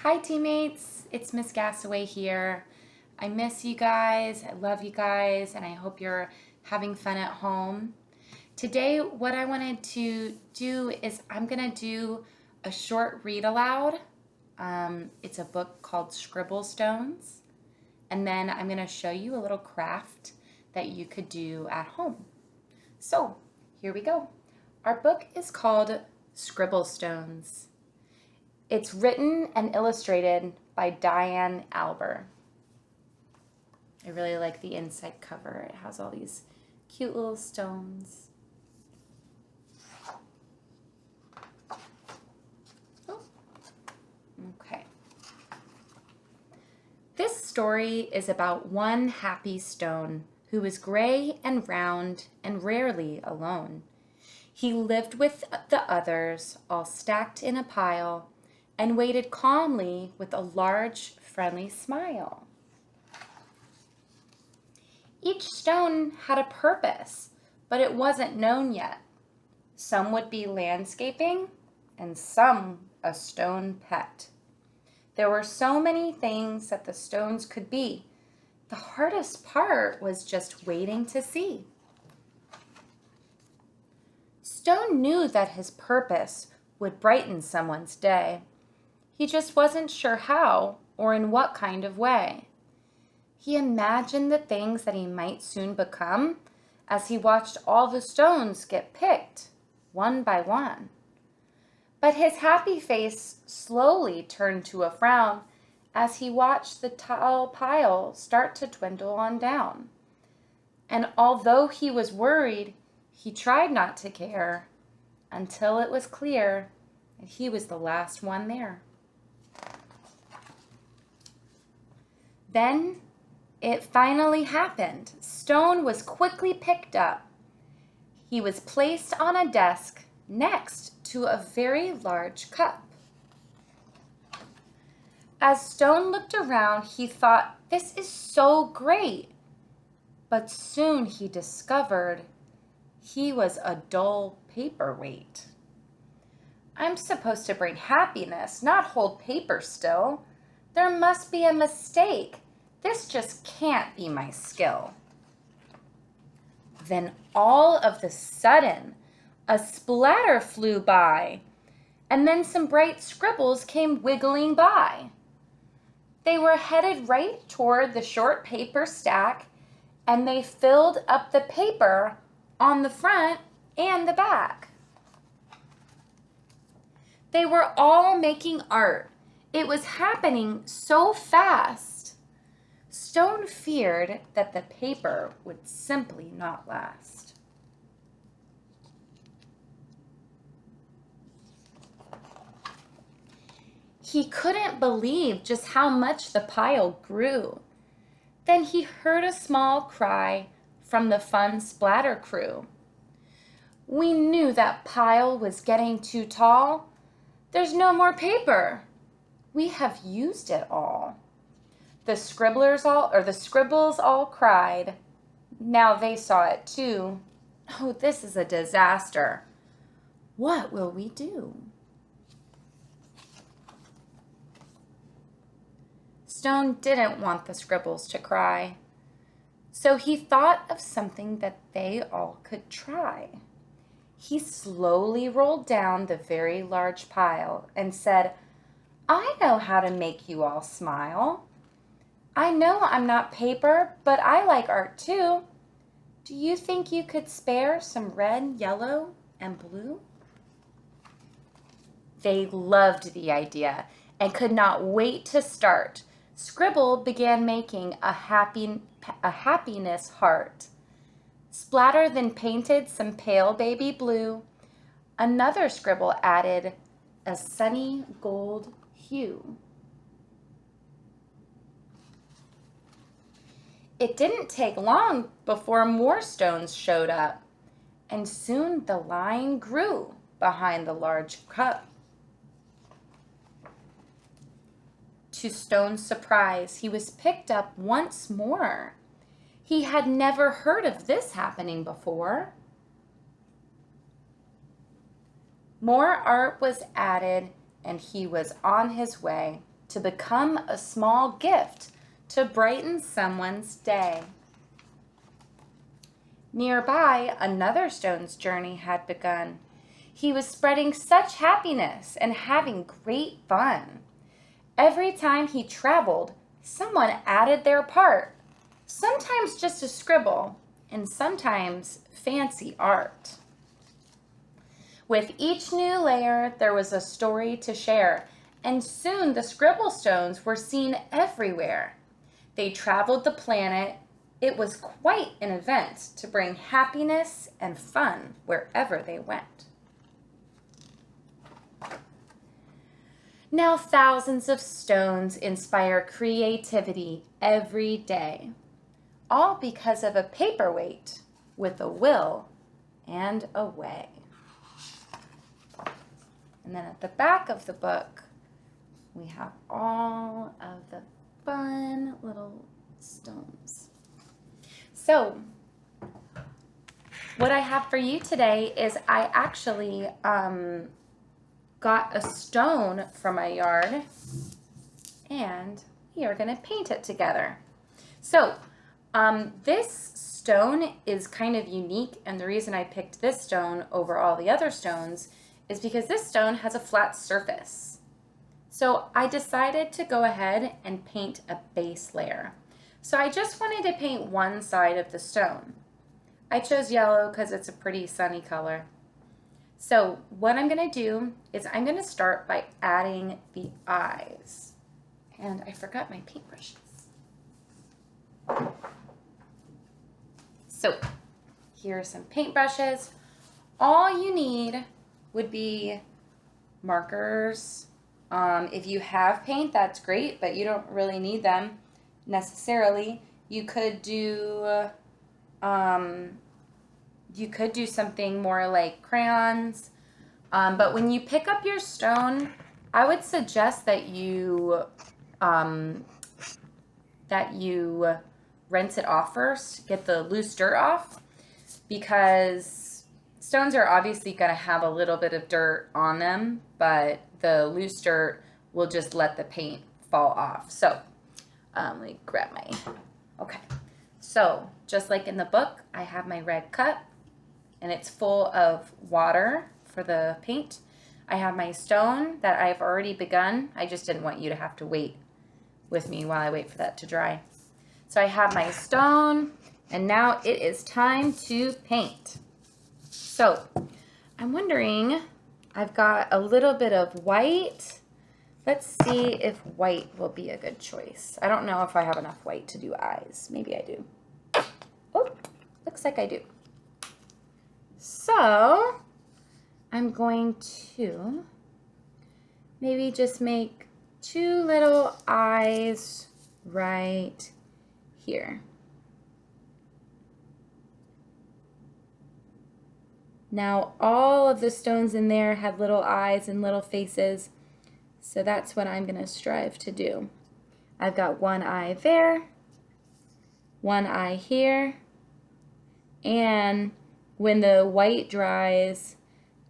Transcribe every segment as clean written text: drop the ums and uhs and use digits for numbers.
Hi teammates, it's Miss Gassaway here. I miss you guys, I love you guys, and I hope you're having fun at home. Today, what I wanted to do is I'm gonna do a short read aloud. It's a book called Scribble Stones, and then I'm gonna show you a little craft that you could do at home. So, here we go. Our book is called Scribble Stones. It's written and illustrated by Diane Alber. I really like the inside cover. It has all these cute little stones. Oh, okay. This story is about one happy stone who was gray and round and rarely alone. He lived with the others, all stacked in a pile, and waited calmly with a large, friendly smile. Each stone had a purpose, but it wasn't known yet. Some would be landscaping, and some a stone pet. There were so many things that the stones could be. The hardest part was just waiting to see. Stone knew that his purpose would brighten someone's day. He just wasn't sure how or in what kind of way. He imagined the things that he might soon become as he watched all the stones get picked, one by one. But his happy face slowly turned to a frown as he watched the tall pile start to dwindle on down. And although he was worried, he tried not to care until it was clear that he was the last one there. Then it finally happened. Stone was quickly picked up. He was placed on a desk next to a very large cup. As Stone looked around, he thought, "This is so great." But soon he discovered he was a dull paperweight. "I'm supposed to bring happiness, not hold paper still. There must be a mistake. This just can't be my skill." Then all of the sudden, a splatter flew by, and then some bright scribbles came wiggling by. They were headed right toward the short paper stack, and they filled up the paper on the front and the back. They were all making art. It was happening so fast. Stone feared that the paper would simply not last. He couldn't believe just how much the pile grew. Then he heard a small cry from the fun splatter crew. "We knew that pile was getting too tall. There's no more paper. We have used it all." The scribbles all cried. Now they saw it too. "Oh, this is a disaster. What will we do?" Stone didn't want the scribbles to cry, so he thought of something that they all could try. He slowly rolled down the very large pile and said, "I know how to make you all smile. I know I'm not paper, but I like art too. Do you think you could spare some red, yellow, and blue?" They loved the idea and could not wait to start. Scribble began making a happiness heart. Splatter then painted some pale baby blue. Another scribble added a sunny gold hue. It didn't take long before more stones showed up, and soon the line grew behind the large cup. To Stone's surprise, he was picked up once more. He had never heard of this happening before. More art was added, and he was on his way to become a small gift to brighten someone's day. Nearby, another stone's journey had begun. He was spreading such happiness and having great fun. Every time he traveled, someone added their part, sometimes just a scribble, and sometimes fancy art. With each new layer, there was a story to share, and soon the scribble stones were seen everywhere. They traveled the planet. It was quite an event to bring happiness and fun wherever they went. Now thousands of stones inspire creativity every day, all because of a paperweight with a will and a way. And then at the back of the book, we have all of the fun little stones. So, what I have for you today is I actually got a stone from my yard, and we are going to paint it together. So, this stone is kind of unique, and the reason I picked this stone over all the other stones is because this stone has a flat surface. So I decided to go ahead and paint a base layer. So I just wanted to paint one side of the stone. I chose yellow because it's a pretty sunny color. So what I'm going to do is I'm going to start by adding the eyes. And I forgot my paintbrushes. So here are some paintbrushes. All you need would be markers. If you have paint, that's great, but you don't really need them necessarily. You could do something more like crayons. But when you pick up your stone, I would suggest that you rinse it off first, get the loose dirt off, because stones are obviously going to have a little bit of dirt on them, but the loose dirt will just let the paint fall off. So let me grab okay. So just like in the book, I have my red cup, and it's full of water for the paint. I have my stone that I've already begun. I just didn't want you to have to wait with me while I wait for that to dry. So I have my stone, and now it is time to paint. So I'm wondering, I've got a little bit of white. Let's see if white will be a good choice. I don't know if I have enough white to do eyes. Maybe I do. Oh, looks like I do. So I'm going to maybe just make two little eyes right here. Now all of the stones in there had little eyes and little faces, so that's what I'm going to strive to do. I've got one eye there, one eye here, and when the white dries,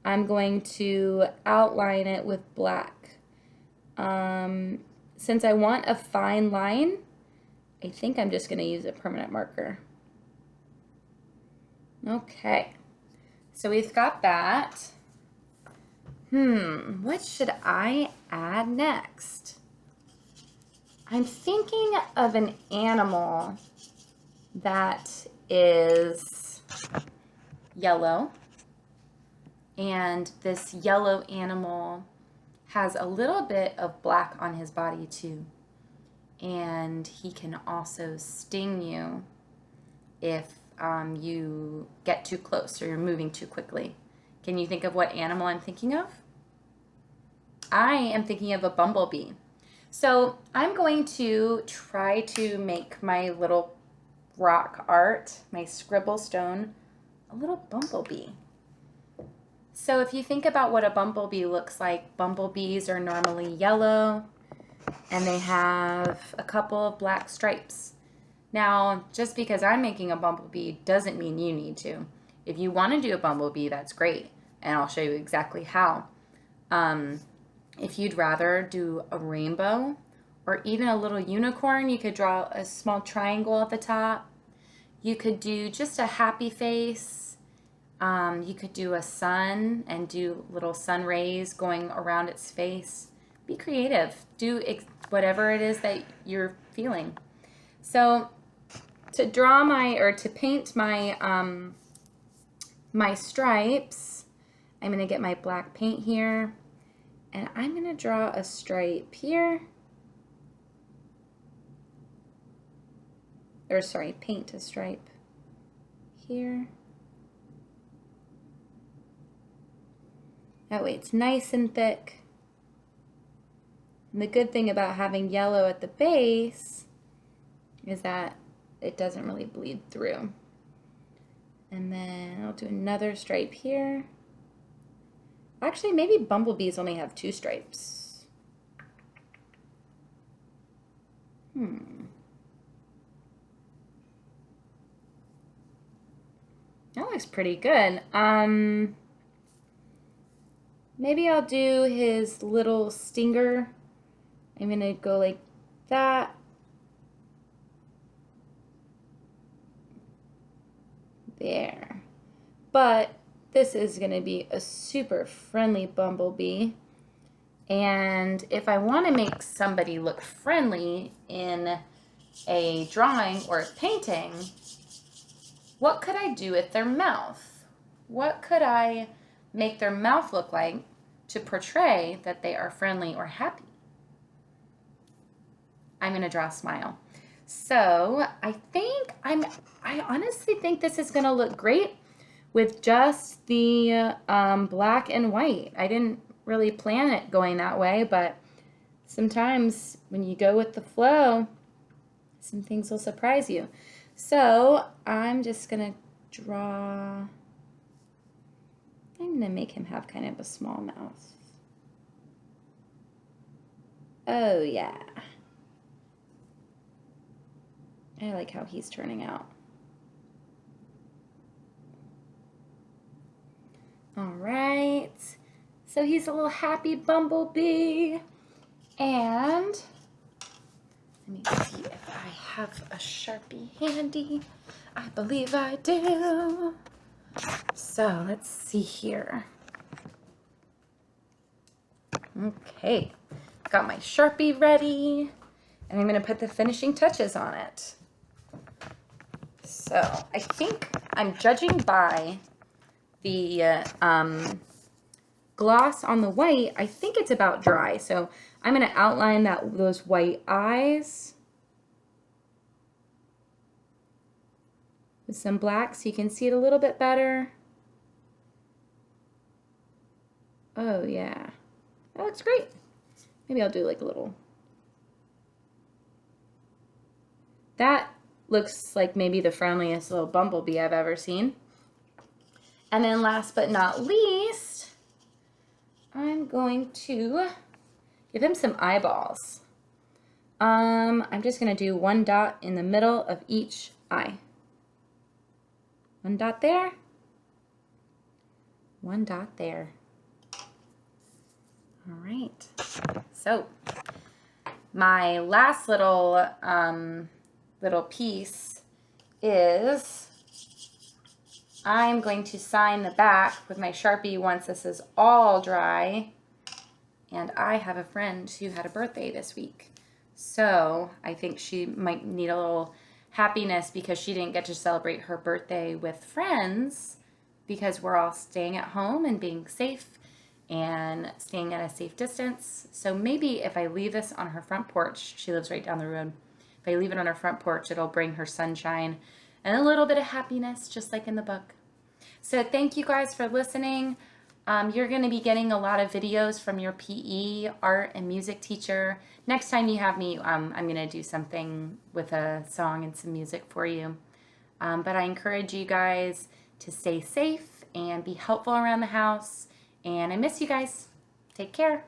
I'm going to outline it with black. Since I want a fine line, I think I'm just going to use a permanent marker. Okay, so we've got that. What should I add next? I'm thinking of an animal that is yellow, and this yellow animal has a little bit of black on his body too, and he can also sting you if you get too close or you're moving too quickly. Can you think of what animal I'm thinking of? I am thinking of a bumblebee. So I'm going to try to make my little rock art, my scribble stone, a little bumblebee. So if you think about what a bumblebee looks like, bumblebees are normally yellow and they have a couple of black stripes. Now, just because I'm making a bumblebee doesn't mean you need to. If you want to do a bumblebee, that's great, and I'll show you exactly how. If you'd rather do a rainbow or even a little unicorn. You could draw a small triangle at the top. You could do just a happy face. You could do a sun and do little sun rays going around its face. Be creative. Do whatever it is that you're feeling. So to draw to paint my my stripes, I'm going to get my black paint here, and I'm going to draw a stripe here. Or sorry, paint a stripe here. That way it's nice and thick. And the good thing about having yellow at the base is that it doesn't really bleed through. And then I'll do another stripe here. Actually, maybe bumblebees only have 2 stripes. That looks pretty good. Maybe I'll do his little stinger. I'm gonna go like that. There. But this is gonna be a super friendly bumblebee. And if I want to make somebody look friendly in a drawing or a painting, what could I do with their mouth? What could I make their mouth look like to portray that they are friendly or happy? I'm going to draw a smile. So I honestly think this is going to look great with just the black and white. I didn't really plan it going that way, but sometimes when you go with the flow, some things will surprise you. So I'm just going to draw, I'm going to make him have kind of a small mouth. Oh yeah. I like how he's turning out. All right. So he's a little happy bumblebee. And let me see if I have a Sharpie handy. I believe I do. So let's see here. Okay, got my Sharpie ready, and I'm going to put the finishing touches on it. So I think I'm judging by the gloss on the white. I think it's about dry. So I'm going to outline those white eyes with some black so you can see it a little bit better. Oh yeah, that looks great. Maybe I'll do like a little. That looks like maybe the friendliest little bumblebee I've ever seen. And then last but not least, I'm going to give him some eyeballs. I'm just going to do one dot in the middle of each eye. One dot there. One dot there. All right. So my last little piece is I'm going to sign the back with my Sharpie once this is all dry. And I have a friend who had a birthday this week. So I think she might need a little happiness because she didn't get to celebrate her birthday with friends because we're all staying at home and being safe and staying at a safe distance. So maybe if I leave this on her front porch, she lives right down the road. If I leave it on her front porch, it'll bring her sunshine and a little bit of happiness, just like in the book. So thank you guys for listening. You're going to be getting a lot of videos from your PE, art, and music teacher. Next time you have me, I'm going to do something with a song and some music for you. But I encourage you guys to stay safe and be helpful around the house. And I miss you guys. Take care.